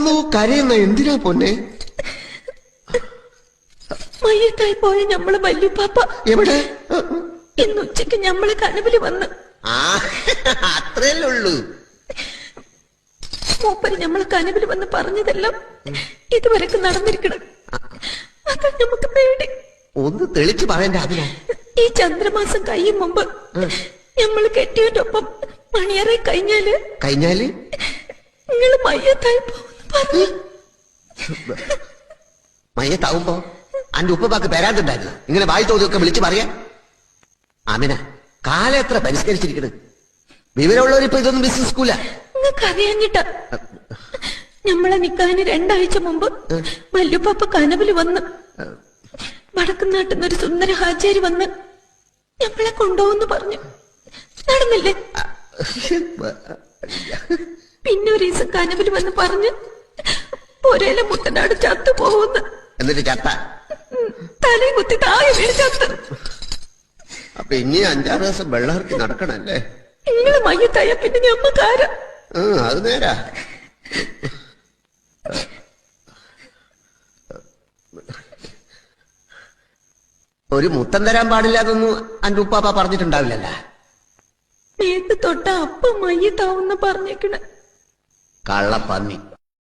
കരയുന്നു കരയുന്ന എന്തിനാ പൊന്നെ? മയ്യത്തായി പോയ ഞമ്മള് വല്യുപ്പാപ്പ എവിടെ? ഇന്ന് ഉച്ചക്ക് ഞമ്മളെ കനവില് വന്ന്. അത്രയല്ലേ ഉള്ളൂ. മൂപ്പര് ഞമ്മളെ കനവില് വന്ന് പറഞ്ഞതെല്ലാം ഇതുവരെക്ക് നടന്നിരിക്കണം. അതാ നമുക്ക് പേടി. ഒന്ന് തെളിച്ചു പറയണ്ട. അതിനാ ഈ ചന്ദ്രമാസം കഴിയും മുമ്പ് ഞമ്മള് കെട്ടിയവന്റെ ഒപ്പം മണിയറെ കഴിഞ്ഞാല് നിങ്ങള് മയ്യത്തായി പോകുന്നു പറഞ്ഞു. മയ്യത്താവുമ്പോ അന്റെ ഉപ്പപ്പാക്ക് പെരാണ്ടുണ്ടായിരുന്നു. ഇങ്ങനെ വായി തോതിയൊക്കെ വിളിച്ചു പറയാ. ആമിന, കാലം എത്ര പരിഷ്കരിച്ചിരിക്കണ്. വിവരമുള്ളവരിപ്പോ ഇതൊന്നും ബിസിനസ് സ്കൂല. നിങ്ങൾക്ക് അറിയാഞ്ഞിട്ടാ. ഞമ്മളെ നിക്കാന് 2 ആഴ്ച മുമ്പ് വല്ലുപ്പാപ്പ കനവില് വന്ന് വടക്കുന്നാട്ടുന്നൊരു സുന്ദര ഹാജാരി വന്ന് ഞമ്മളെ കൊണ്ടുപോകുന്നു പറഞ്ഞു. നടന്നില്ലേ? പിന്നെ ഒരു ദിവസം കനവില് വന്ന് പറഞ്ഞ് ഒരേല മുട്ടനാട് ചത്തു പോകുന്നു. എന്നിട്ട് ചത്ത തലയും കുത്തി താഴെ വീണ് ചത്ത്. അപ്പൊ ഇനി 5-6 ദിവസം വെള്ളമിറക്കി നടക്കണല്ലേ? നിങ്ങള് മയ്യത്തായ പിന്നെ ഞമ്മക്കാര. അത് നേരാ. ഒരു മുത്തം തരാൻ പാടില്ലാതൊന്നും അന്റെ ഉപ്പാപ്പ പറഞ്ഞിട്ടുണ്ടാവില്ലല്ല. മേത്ത് തൊട്ട അപ്പം മയ്യത്താവുന്ന പറഞ്ഞേക്കണ. കള്ളപ്പന്നി.